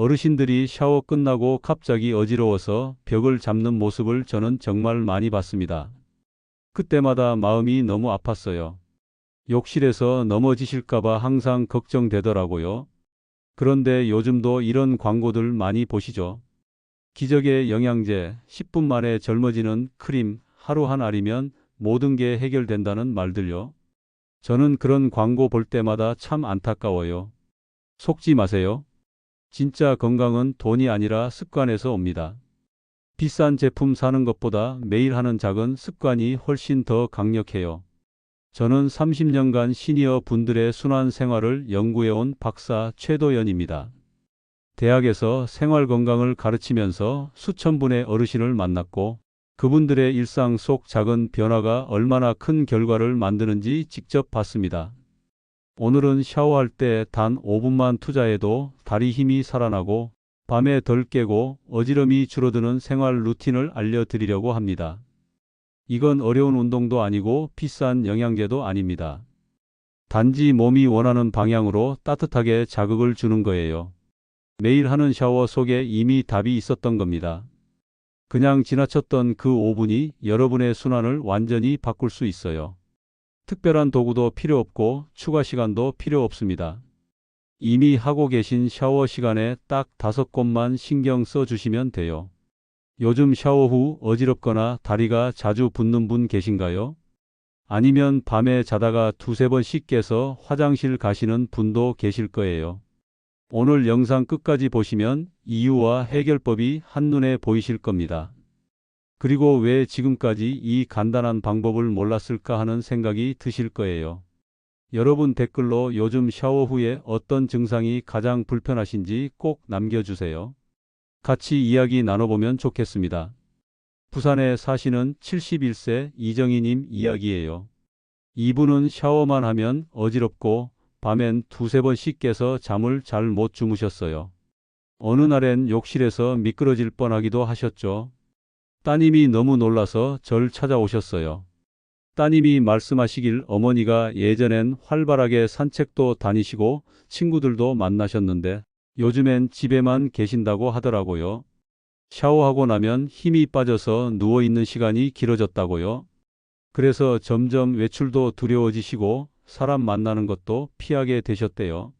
어르신들이 샤워 끝나고 갑자기 어지러워서 벽을 잡는 모습을 저는 정말 많이 봤습니다. 그때마다 마음이 너무 아팠어요. 욕실에서 넘어지실까봐 항상 걱정되더라고요. 그런데 요즘도 이런 광고들 많이 보시죠? 기적의 영양제, 10분 만에 젊어지는 크림, 하루 한 알이면 모든 게 해결된다는 말들요. 저는 그런 광고 볼 때마다 참 안타까워요. 속지 마세요. 진짜 건강은 돈이 아니라 습관에서 옵니다. 비싼 제품 사는 것보다 매일 하는 작은 습관이 훨씬 더 강력해요. 저는 30년간 시니어 분들의 순환 생활을 연구해온 박사 최도연입니다. 대학에서 생활 건강을 가르치면서 수천 분의 어르신을 만났고 그분들의 일상 속 작은 변화가 얼마나 큰 결과를 만드는지 직접 봤습니다. 오늘은 샤워할 때 단 5분만 투자해도 다리 힘이 살아나고 밤에 덜 깨고 어지럼이 줄어드는 생활 루틴을 알려드리려고 합니다. 이건 어려운 운동도 아니고 비싼 영양제도 아닙니다. 단지 몸이 원하는 방향으로 따뜻하게 자극을 주는 거예요. 매일 하는 샤워 속에 이미 답이 있었던 겁니다. 그냥 지나쳤던 그 5분이 여러분의 순환을 완전히 바꿀 수 있어요. 특별한 도구도 필요 없고 추가 시간도 필요 없습니다. 이미 하고 계신 샤워 시간에 딱 5곳만 신경 써 주시면 돼요. 요즘 샤워 후 어지럽거나 다리가 자주 붓는 분 계신가요? 아니면 밤에 자다가 두세 번씩 깨서 화장실 가시는 분도 계실 거예요. 오늘 영상 끝까지 보시면 이유와 해결법이 한눈에 보이실 겁니다. 그리고 왜 지금까지 이 간단한 방법을 몰랐을까 하는 생각이 드실 거예요. 여러분 댓글로 요즘 샤워 후에 어떤 증상이 가장 불편하신지 꼭 남겨주세요. 같이 이야기 나눠보면 좋겠습니다. 부산에 사시는 71세 이정희님 이야기예요. 이분은 샤워만 하면 어지럽고 밤엔 두세 번씩 깨서 잠을 잘 못 주무셨어요. 어느 날엔 욕실에서 미끄러질 뻔하기도 하셨죠. 따님이 너무 놀라서 절 찾아오셨어요. 따님이 말씀하시길 어머니가 예전엔 활발하게 산책도 다니시고 친구들도 만나셨는데 요즘엔 집에만 계신다고 하더라고요. 샤워하고 나면 힘이 빠져서 누워있는 시간이 길어졌다고요. 그래서 점점 외출도 두려워지시고 사람 만나는 것도 피하게 되셨대요.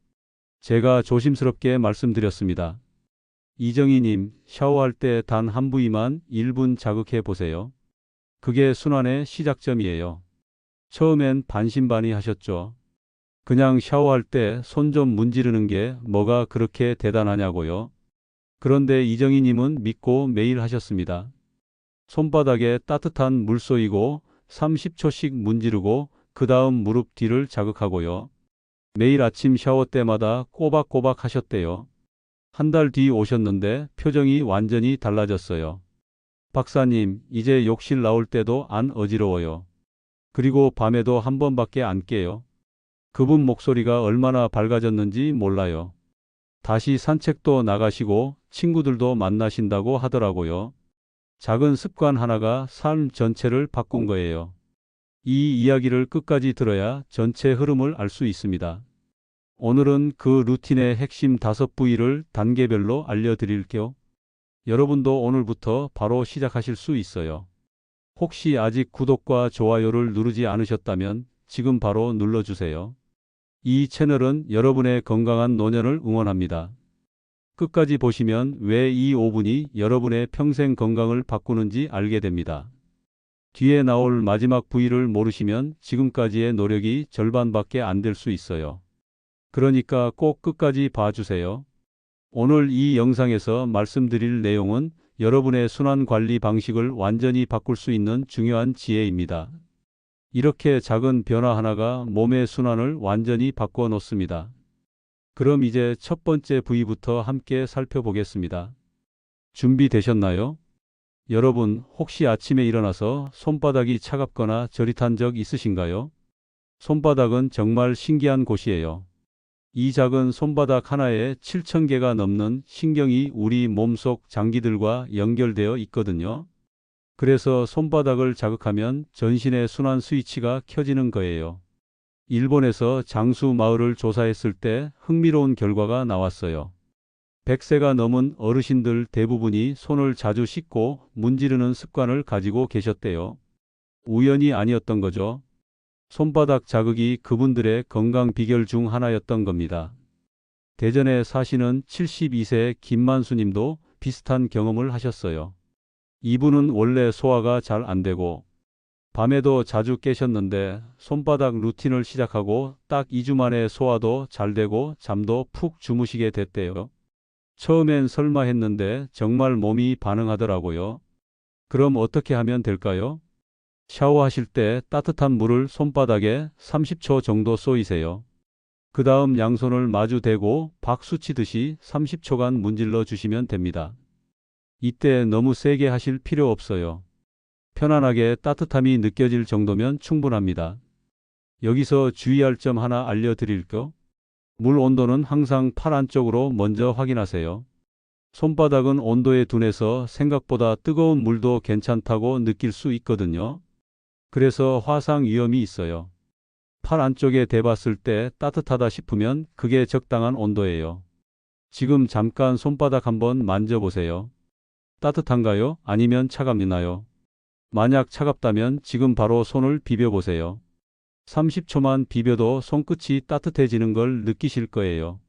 제가 조심스럽게 말씀드렸습니다. 이정희님, 샤워할 때 단 한 부위만 1분 자극해 보세요. 그게 순환의 시작점이에요. 처음엔 반신반의하셨죠. 그냥 샤워할 때 손 좀 문지르는 게 뭐가 그렇게 대단하냐고요. 그런데 이정희님은 믿고 매일 하셨습니다. 손바닥에 따뜻한 물 쏘이고 30초씩 문지르고 그 다음 무릎 뒤를 자극하고요. 매일 아침 샤워 때마다 꼬박꼬박 하셨대요. 한 달 뒤 오셨는데 표정이 완전히 달라졌어요. 박사님, 이제 욕실 나올 때도 안 어지러워요. 그리고 밤에도 한 번밖에 안 깨요. 그분 목소리가 얼마나 밝아졌는지 몰라요. 다시 산책도 나가시고 친구들도 만나신다고 하더라고요. 작은 습관 하나가 삶 전체를 바꾼 거예요. 이 이야기를 끝까지 들어야 전체 흐름을 알 수 있습니다. 오늘은 그 루틴의 핵심 5부위를 단계별로 알려드릴게요. 여러분도 오늘부터 바로 시작하실 수 있어요. 혹시 아직 구독과 좋아요를 누르지 않으셨다면 지금 바로 눌러주세요. 이 채널은 여러분의 건강한 노년을 응원합니다. 끝까지 보시면 왜 이 5분이 여러분의 평생 건강을 바꾸는지 알게 됩니다. 뒤에 나올 마지막 부위를 모르시면 지금까지의 노력이 절반밖에 안 될 수 있어요. 그러니까 꼭 끝까지 봐주세요. 오늘 이 영상에서 말씀드릴 내용은 여러분의 순환 관리 방식을 완전히 바꿀 수 있는 중요한 지혜입니다. 이렇게 작은 변화 하나가 몸의 순환을 완전히 바꿔 놓습니다. 그럼 이제 첫 번째 부위부터 함께 살펴보겠습니다. 준비되셨나요? 여러분, 혹시 아침에 일어나서 손바닥이 차갑거나 저릿한 적 있으신가요? 손바닥은 정말 신기한 곳이에요. 이 작은 손바닥 하나에 7,000개가 넘는 신경이 우리 몸속 장기들과 연결되어 있거든요. 그래서 손바닥을 자극하면 전신의 순환 스위치가 켜지는 거예요. 일본에서 장수 마을을 조사했을 때 흥미로운 결과가 나왔어요. 100세가 넘은 어르신들 대부분이 손을 자주 씻고 문지르는 습관을 가지고 계셨대요. 우연이 아니었던 거죠. 손바닥 자극이 그분들의 건강 비결 중 하나였던 겁니다. 대전에 사시는 72세 김만수 님도 비슷한 경험을 하셨어요. 이분은 원래 소화가 잘 안 되고 밤에도 자주 깨셨는데 손바닥 루틴을 시작하고 딱 2주 만에 소화도 잘 되고 잠도 푹 주무시게 됐대요. 처음엔 설마 했는데 정말 몸이 반응하더라고요. 그럼 어떻게 하면 될까요? 샤워하실 때 따뜻한 물을 손바닥에 30초 정도 쏘이세요. 그 다음 양손을 마주 대고 박수 치듯이 30초간 문질러 주시면 됩니다. 이때 너무 세게 하실 필요 없어요. 편안하게 따뜻함이 느껴질 정도면 충분합니다. 여기서 주의할 점 하나 알려드릴게요. 물 온도는 항상 팔 안쪽으로 먼저 확인하세요. 손바닥은 온도에 둔해서 생각보다 뜨거운 물도 괜찮다고 느낄 수 있거든요. 그래서 화상 위험이 있어요. 팔 안쪽에 대봤을 때 따뜻하다 싶으면 그게 적당한 온도예요. 지금 잠깐 손바닥 한번 만져보세요. 따뜻한가요? 아니면 차갑나요? 만약 차갑다면 지금 바로 손을 비벼보세요. 30초만 비벼도 손끝이 따뜻해지는 걸 느끼실 거예요.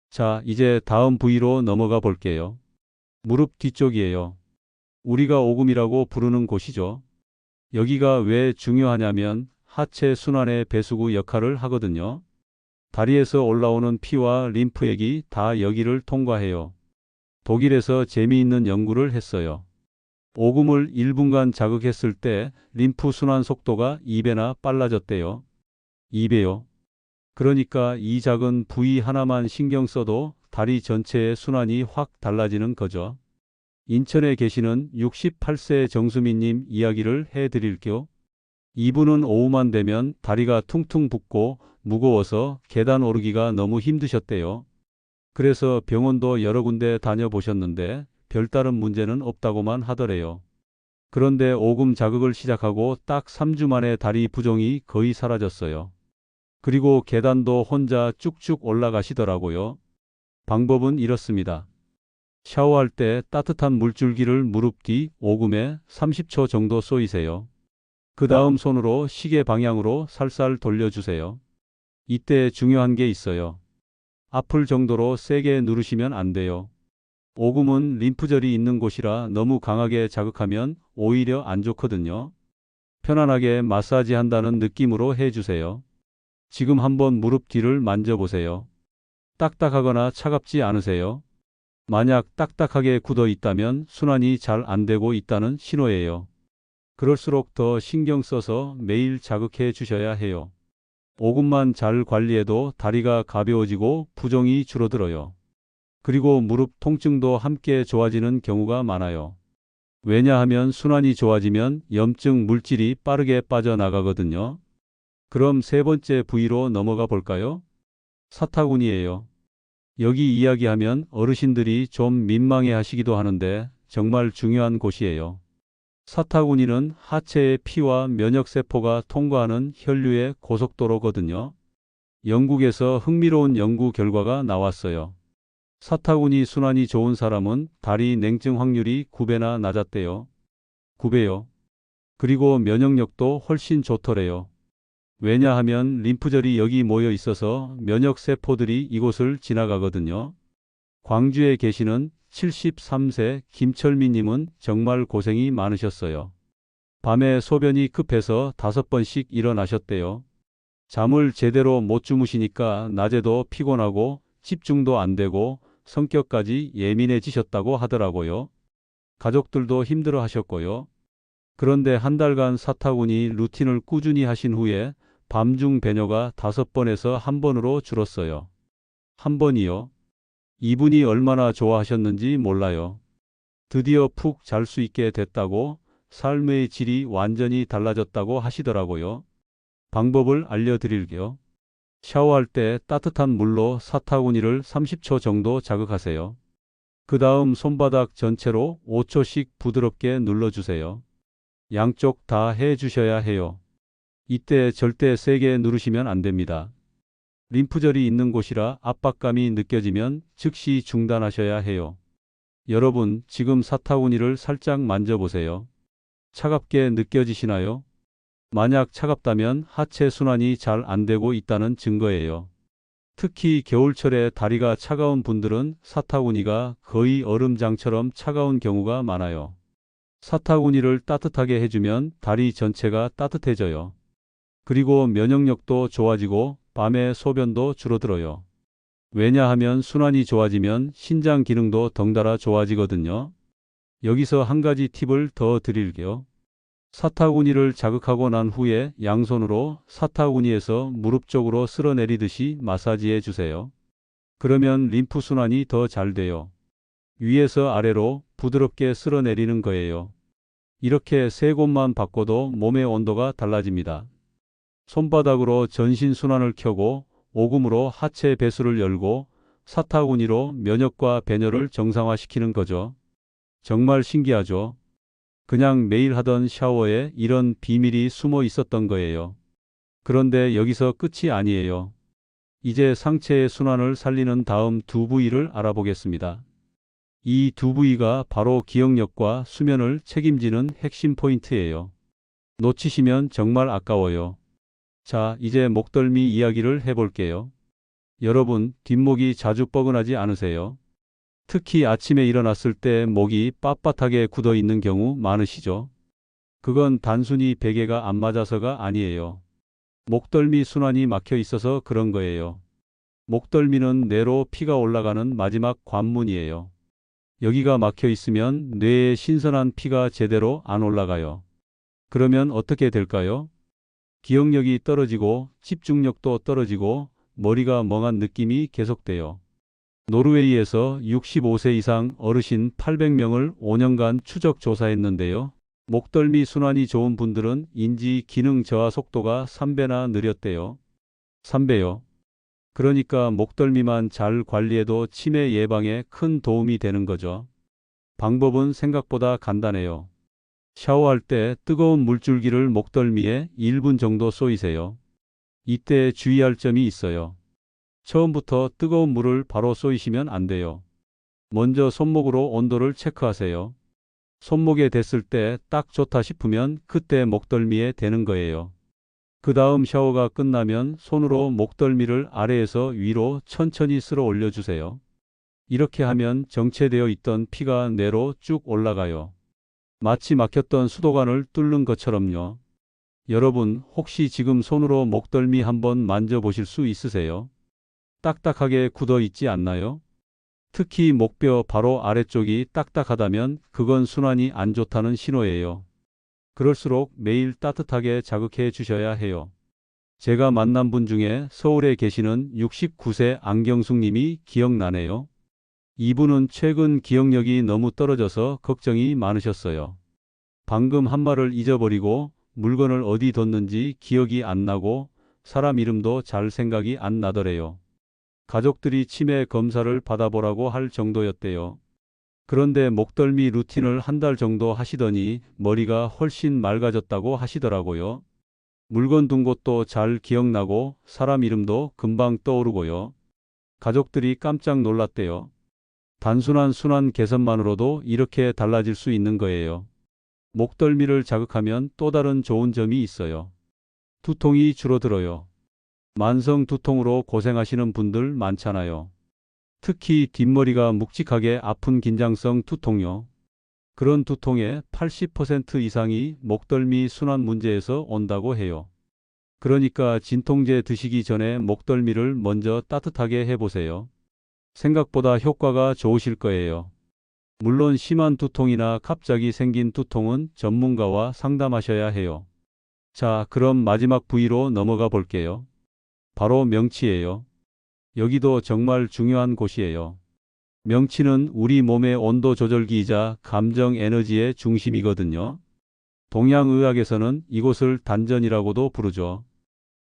자, 이제 다음 부위로 넘어가 볼게요. 무릎 뒤쪽이에요. 우리가 오금이라고 부르는 곳이죠. 여기가 왜 중요하냐면 하체 순환의 배수구 역할을 하거든요. 다리에서 올라오는 피와 림프액이 다 여기를 통과해요. 독일에서 재미있는 연구를 했어요. 오금을 1분간 자극했을 때 림프 순환 속도가 2배나 빨라졌대요. 2배요. 그러니까 이 작은 부위 하나만 신경 써도 다리 전체의 순환이 확 달라지는 거죠. 인천에 계시는 68세 정수민님 이야기를 해드릴게요. 이분은 오후만 되면 다리가 퉁퉁 붓고 무거워서 계단 오르기가 너무 힘드셨대요. 그래서 병원도 여러 군데 다녀보셨는데 별다른 문제는 없다고만 하더래요. 그런데 오금 자극을 시작하고 딱 3주 만에 다리 부종이 거의 사라졌어요. 그리고 계단도 혼자 쭉쭉 올라가시더라고요. 방법은 이렇습니다. 샤워할 때 따뜻한 물줄기를 무릎 뒤 오금에 30초 정도 쏘이세요. 그 다음 손으로 시계 방향으로 살살 돌려주세요. 이때 중요한 게 있어요. 아플 정도로 세게 누르시면 안 돼요. 오금은 림프절이 있는 곳이라 너무 강하게 자극하면 오히려 안 좋거든요. 편안하게 마사지 한다는 느낌으로 해주세요. 지금 한번 무릎 뒤를 만져보세요. 딱딱하거나 차갑지 않으세요? 만약 딱딱하게 굳어 있다면 순환이 잘 안 되고 있다는 신호예요. 그럴수록 더 신경 써서 매일 자극해 주셔야 해요. 오금만 잘 관리해도 다리가 가벼워지고 부종이 줄어들어요. 그리고 무릎 통증도 함께 좋아지는 경우가 많아요. 왜냐하면 순환이 좋아지면 염증 물질이 빠르게 빠져나가거든요. 그럼 세 번째 부위로 넘어가 볼까요? 사타구니예요. 여기 이야기하면 어르신들이 좀 민망해 하시기도 하는데 정말 중요한 곳이에요. 사타구니는 하체의 피와 면역세포가 통과하는 혈류의 고속도로거든요. 영국에서 흥미로운 연구 결과가 나왔어요. 사타구니 순환이 좋은 사람은 다리 냉증 확률이 9배나 낮았대요. 9배요. 그리고 면역력도 훨씬 좋더래요. 왜냐하면 림프절이 여기 모여 있어서 면역세포들이 이곳을 지나가거든요. 광주에 계시는 73세 김철미님은 정말 고생이 많으셨어요. 밤에 소변이 급해서 5번씩 일어나셨대요. 잠을 제대로 못 주무시니까 낮에도 피곤하고 집중도 안 되고 성격까지 예민해지셨다고 하더라고요. 가족들도 힘들어 하셨고요. 그런데 한 달간 사타구니 루틴을 꾸준히 하신 후에 밤중 배뇨가 5번에서 1번으로 줄었어요. 1번이요. 이분이 얼마나 좋아하셨는지 몰라요. 드디어 푹 잘 수 있게 됐다고, 삶의 질이 완전히 달라졌다고 하시더라고요. 방법을 알려드릴게요. 샤워할 때 따뜻한 물로 사타구니를 30초 정도 자극하세요. 그 다음 손바닥 전체로 5초씩 부드럽게 눌러주세요. 양쪽 다 해주셔야 해요. 이때 절대 세게 누르시면 안 됩니다. 림프절이 있는 곳이라 압박감이 느껴지면 즉시 중단하셔야 해요. 여러분, 지금 사타구니를 살짝 만져보세요. 차갑게 느껴지시나요? 만약 차갑다면 하체 순환이 잘 안 되고 있다는 증거예요. 특히 겨울철에 다리가 차가운 분들은 사타구니가 거의 얼음장처럼 차가운 경우가 많아요. 사타구니를 따뜻하게 해주면 다리 전체가 따뜻해져요. 그리고 면역력도 좋아지고 밤에 소변도 줄어들어요. 왜냐하면 순환이 좋아지면 신장 기능도 덩달아 좋아지거든요. 여기서 한 가지 팁을 더 드릴게요. 사타구니를 자극하고 난 후에 양손으로 사타구니에서 무릎 쪽으로 쓸어내리듯이 마사지해 주세요. 그러면 림프 순환이 더 잘 돼요. 위에서 아래로 부드럽게 쓸어내리는 거예요. 이렇게 세 곳만 바꿔도 몸의 온도가 달라집니다. 손바닥으로 전신 순환을 켜고 오금으로 하체 배수를 열고 사타구니로 면역과 배뇨를 정상화시키는 거죠. 정말 신기하죠? 그냥 매일 하던 샤워에 이런 비밀이 숨어 있었던 거예요. 그런데 여기서 끝이 아니에요. 이제 상체의 순환을 살리는 다음 두 부위를 알아보겠습니다. 이 두 부위가 바로 기억력과 수면을 책임지는 핵심 포인트예요. 놓치시면 정말 아까워요. 자, 이제 목덜미 이야기를 해볼게요. 여러분, 뒷목이 자주 뻐근하지 않으세요? 특히 아침에 일어났을 때 목이 빳빳하게 굳어 있는 경우 많으시죠? 그건 단순히 베개가 안 맞아서가 아니에요. 목덜미 순환이 막혀 있어서 그런 거예요. 목덜미는 뇌로 피가 올라가는 마지막 관문이에요. 여기가 막혀 있으면 뇌에 신선한 피가 제대로 안 올라가요. 그러면 어떻게 될까요? 기억력이 떨어지고 집중력도 떨어지고 머리가 멍한 느낌이 계속돼요. 노르웨이에서 65세 이상 어르신 800명을 5년간 추적 조사했는데요. 목덜미 순환이 좋은 분들은 인지 기능 저하 속도가 3배나 느렸대요. 3배요. 그러니까 목덜미만 잘 관리해도 치매 예방에 큰 도움이 되는 거죠. 방법은 생각보다 간단해요. 샤워할 때 뜨거운 물줄기를 목덜미에 1분 정도 쏘이세요. 이때 주의할 점이 있어요. 처음부터 뜨거운 물을 바로 쏘이시면 안 돼요. 먼저 손목으로 온도를 체크하세요. 손목에 댔을 때 딱 좋다 싶으면 그때 목덜미에 대는 거예요. 그 다음 샤워가 끝나면 손으로 목덜미를 아래에서 위로 천천히 쓸어 올려주세요. 이렇게 하면 정체되어 있던 피가 뇌로 쭉 올라가요. 마치 막혔던 수도관을 뚫는 것처럼요. 여러분, 혹시 지금 손으로 목덜미 한번 만져보실 수 있으세요? 딱딱하게 굳어 있지 않나요? 특히 목뼈 바로 아래쪽이 딱딱하다면 그건 순환이 안 좋다는 신호예요. 그럴수록 매일 따뜻하게 자극해 주셔야 해요. 제가 만난 분 중에 서울에 계시는 69세 안경숙 님이 기억나네요. 이분은 최근 기억력이 너무 떨어져서 걱정이 많으셨어요. 방금 한 말을 잊어버리고 물건을 어디 뒀는지 기억이 안 나고 사람 이름도 잘 생각이 안 나더래요. 가족들이 치매 검사를 받아보라고 할 정도였대요. 그런데 목덜미 루틴을 한 달 정도 하시더니 머리가 훨씬 맑아졌다고 하시더라고요. 물건 둔 곳도 잘 기억나고 사람 이름도 금방 떠오르고요. 가족들이 깜짝 놀랐대요. 단순한 순환 개선만으로도 이렇게 달라질 수 있는 거예요. 목덜미를 자극하면 또 다른 좋은 점이 있어요. 두통이 줄어들어요. 만성 두통으로 고생하시는 분들 많잖아요. 특히 뒷머리가 묵직하게 아픈 긴장성 두통요. 그런 두통의 80% 이상이 목덜미 순환 문제에서 온다고 해요. 그러니까 진통제 드시기 전에 목덜미를 먼저 따뜻하게 해보세요. 생각보다 효과가 좋으실 거예요. 물론 심한 두통이나 갑자기 생긴 두통은 전문가와 상담하셔야 해요. 자, 그럼 마지막 부위로 넘어가 볼게요. 바로 명치예요. 여기도 정말 중요한 곳이에요. 명치는 우리 몸의 온도 조절기이자 감정 에너지의 중심이거든요. 동양의학에서는 이곳을 단전이라고도 부르죠.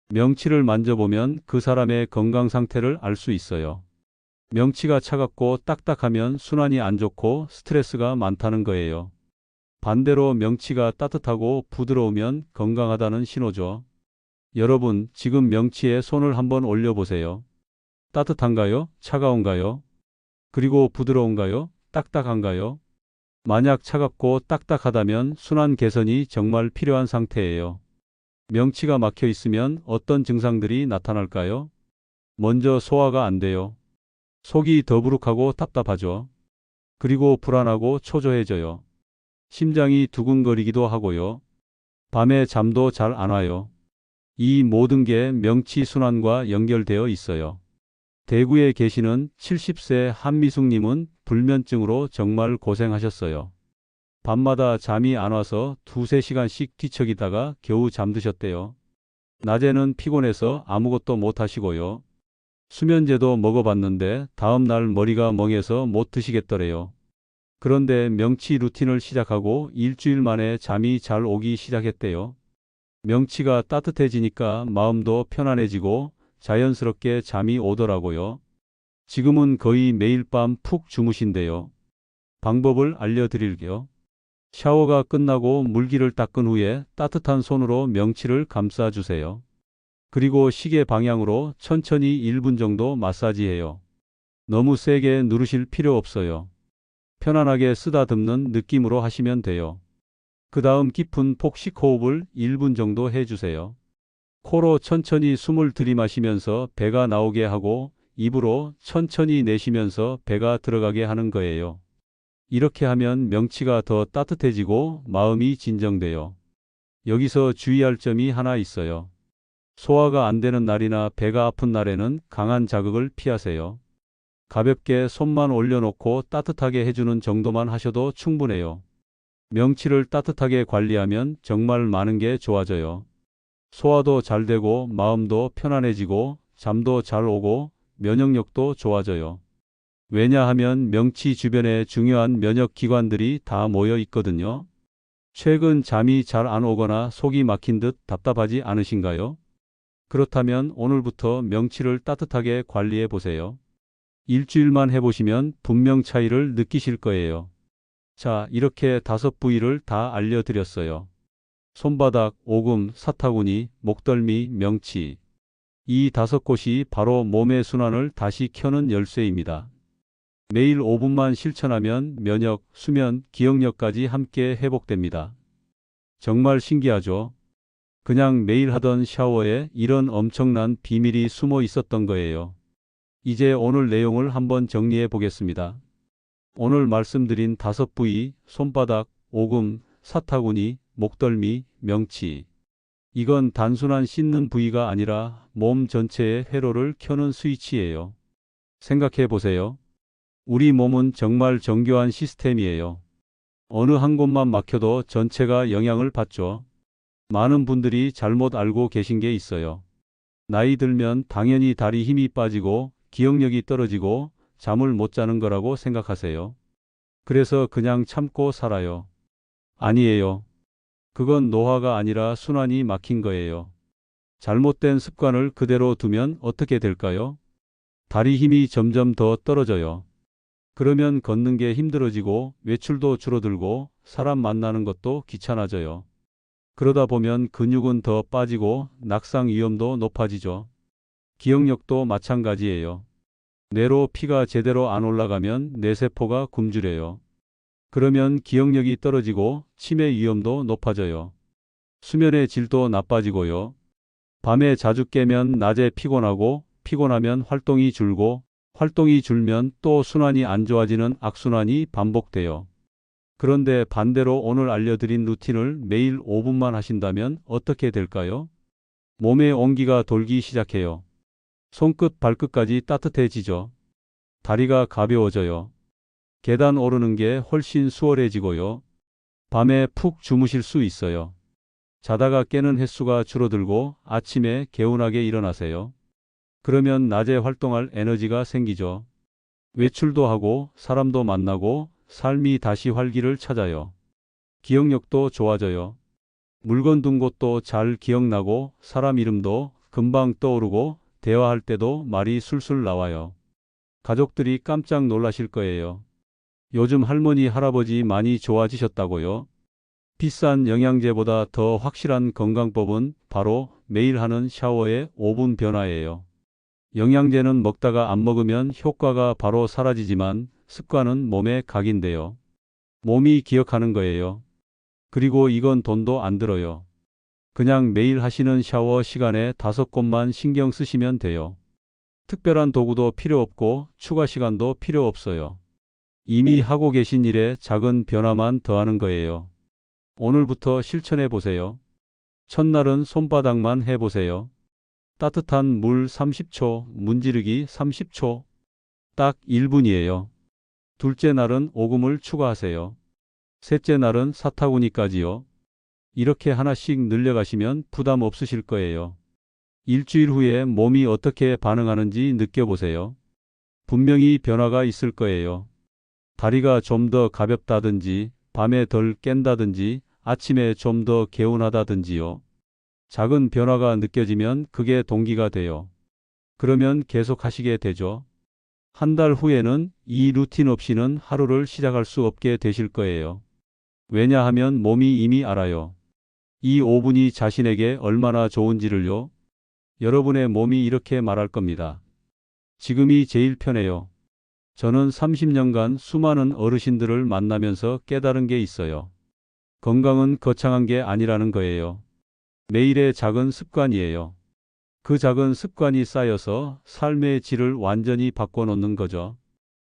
명치를 만져보면 그 사람의 건강 상태를 알 수 있어요. 명치가 차갑고 딱딱하면 순환이 안 좋고 스트레스가 많다는 거예요. 반대로 명치가 따뜻하고 부드러우면 건강하다는 신호죠. 여러분, 지금 명치에 손을 한번 올려보세요. 따뜻한가요? 차가운가요? 그리고 부드러운가요? 딱딱한가요? 만약 차갑고 딱딱하다면 순환 개선이 정말 필요한 상태예요. 명치가 막혀 있으면 어떤 증상들이 나타날까요? 먼저 소화가 안 돼요. 속이 더부룩하고 답답하죠. 그리고 불안하고 초조해져요. 심장이 두근거리기도 하고요. 밤에 잠도 잘 안 와요. 이 모든 게 명치 순환과 연결되어 있어요. 대구에 계시는 70세 한미숙님은 불면증으로 정말 고생하셨어요. 밤마다 잠이 안 와서 2~3시간씩 뒤척이다가 겨우 잠드셨대요. 낮에는 피곤해서 아무것도 못 하시고요. 수면제도 먹어봤는데 다음 날 머리가 멍해서 못 드시겠더래요. 그런데 명치 루틴을 시작하고 일주일 만에 잠이 잘 오기 시작했대요. 명치가 따뜻해지니까 마음도 편안해지고 자연스럽게 잠이 오더라고요. 지금은 거의 매일 밤 푹 주무신대요. 방법을 알려드릴게요. 샤워가 끝나고 물기를 닦은 후에 따뜻한 손으로 명치를 감싸주세요. 그리고 시계 방향으로 천천히 1분 정도 마사지해요. 너무 세게 누르실 필요 없어요. 편안하게 쓰다듬는 느낌으로 하시면 돼요. 그 다음 깊은 폭식 호흡을 1분 정도 해주세요. 코로 천천히 숨을 들이마시면서 배가 나오게 하고 입으로 천천히 내쉬면서 배가 들어가게 하는 거예요. 이렇게 하면 명치가 더 따뜻해지고 마음이 진정돼요. 여기서 주의할 점이 하나 있어요. 소화가 안 되는 날이나 배가 아픈 날에는 강한 자극을 피하세요. 가볍게 손만 올려놓고 따뜻하게 해주는 정도만 하셔도 충분해요. 명치를 따뜻하게 관리하면 정말 많은 게 좋아져요. 소화도 잘 되고 마음도 편안해지고 잠도 잘 오고 면역력도 좋아져요. 왜냐하면 명치 주변에 중요한 면역 기관들이 다 모여 있거든요. 최근 잠이 잘 안 오거나 속이 막힌 듯 답답하지 않으신가요? 그렇다면 오늘부터 명치를 따뜻하게 관리해 보세요. 일주일만 해보시면 분명 차이를 느끼실 거예요. 자, 이렇게 5부위를 다 알려드렸어요. 손바닥, 오금, 사타구니, 목덜미, 명치. 이 5곳이 바로 몸의 순환을 다시 켜는 열쇠입니다. 매일 5분만 실천하면 면역, 수면, 기억력까지 함께 회복됩니다. 정말 신기하죠? 그냥 매일 하던 샤워에 이런 엄청난 비밀이 숨어 있었던 거예요. 이제 오늘 내용을 한번 정리해 보겠습니다. 오늘 말씀드린 5부위, 손바닥, 오금, 사타구니, 목덜미, 명치. 이건 단순한 씻는 부위가 아니라 몸 전체의 회로를 켜는 스위치예요. 생각해 보세요. 우리 몸은 정말 정교한 시스템이에요. 어느 한 곳만 막혀도 전체가 영향을 받죠. 많은 분들이 잘못 알고 계신 게 있어요. 나이 들면 당연히 다리 힘이 빠지고 기억력이 떨어지고 잠을 못 자는 거라고 생각하세요. 그래서 그냥 참고 살아요. 아니에요. 그건 노화가 아니라 순환이 막힌 거예요. 잘못된 습관을 그대로 두면 어떻게 될까요? 다리 힘이 점점 더 떨어져요. 그러면 걷는 게 힘들어지고 외출도 줄어들고 사람 만나는 것도 귀찮아져요. 그러다 보면 근육은 더 빠지고 낙상 위험도 높아지죠. 기억력도 마찬가지예요. 뇌로 피가 제대로 안 올라가면 뇌세포가 굶주려요. 그러면 기억력이 떨어지고 치매 위험도 높아져요. 수면의 질도 나빠지고요. 밤에 자주 깨면 낮에 피곤하고 피곤하면 활동이 줄고 활동이 줄면 또 순환이 안 좋아지는 악순환이 반복돼요. 그런데 반대로 오늘 알려드린 루틴을 매일 5분만 하신다면 어떻게 될까요? 몸에 온기가 돌기 시작해요. 손끝 발끝까지 따뜻해지죠. 다리가 가벼워져요. 계단 오르는 게 훨씬 수월해지고요. 밤에 푹 주무실 수 있어요. 자다가 깨는 횟수가 줄어들고 아침에 개운하게 일어나세요. 그러면 낮에 활동할 에너지가 생기죠. 외출도 하고 사람도 만나고 삶이 다시 활기를 찾아요. 기억력도 좋아져요. 물건 둔 곳도 잘 기억나고 사람 이름도 금방 떠오르고 대화할 때도 말이 술술 나와요. 가족들이 깜짝 놀라실 거예요. 요즘 할머니, 할아버지 많이 좋아지셨다고요? 비싼 영양제보다 더 확실한 건강법은 바로 매일 하는 샤워의 5분 변화예요. 영양제는 먹다가 안 먹으면 효과가 바로 사라지지만 습관은 몸에 각인돼요. 몸이 기억하는 거예요. 그리고 이건 돈도 안 들어요. 그냥 매일 하시는 샤워 시간에 5곳만 신경 쓰시면 돼요. 특별한 도구도 필요 없고 추가 시간도 필요 없어요. 이미 하고 계신 일에 작은 변화만 더하는 거예요. 오늘부터 실천해 보세요. 첫날은 손바닥만 해보세요. 따뜻한 물 30초, 문지르기 30초. 딱 1분이에요. 둘째 날은 오금을 추가하세요. 셋째 날은 사타구니까지요. 이렇게 하나씩 늘려가시면 부담 없으실 거예요. 일주일 후에 몸이 어떻게 반응하는지 느껴보세요. 분명히 변화가 있을 거예요. 다리가 좀 더 가볍다든지, 밤에 덜 깬다든지, 아침에 좀 더 개운하다든지요. 작은 변화가 느껴지면 그게 동기가 돼요. 그러면 계속 하시게 되죠. 한 달 후에는 이 루틴 없이는 하루를 시작할 수 없게 되실 거예요. 왜냐하면 몸이 이미 알아요. 이 5분이 자신에게 얼마나 좋은지를요. 여러분의 몸이 이렇게 말할 겁니다. 지금이 제일 편해요. 저는 30년간 수많은 어르신들을 만나면서 깨달은 게 있어요. 건강은 거창한 게 아니라는 거예요. 매일의 작은 습관이에요. 그 작은 습관이 쌓여서 삶의 질을 완전히 바꿔놓는 거죠.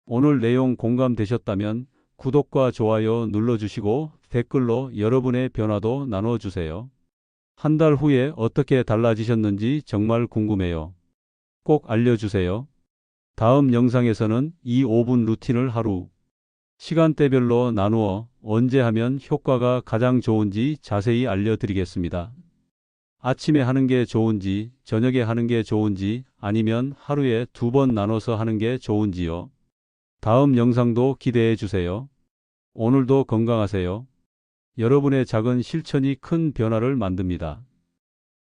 오늘 내용 공감되셨다면 구독과 좋아요 눌러주시고 댓글로 여러분의 변화도 나눠주세요. 한 달 후에 어떻게 달라지셨는지 정말 궁금해요. 꼭 알려주세요. 다음 영상에서는 이 5분 루틴을 하루, 시간대별로 나누어 언제 하면 효과가 가장 좋은지 자세히 알려드리겠습니다. 아침에 하는 게 좋은지, 저녁에 하는 게 좋은지, 아니면 하루에 2번 나눠서 하는 게 좋은지요. 다음 영상도 기대해 주세요. 오늘도 건강하세요. 여러분의 작은 실천이 큰 변화를 만듭니다.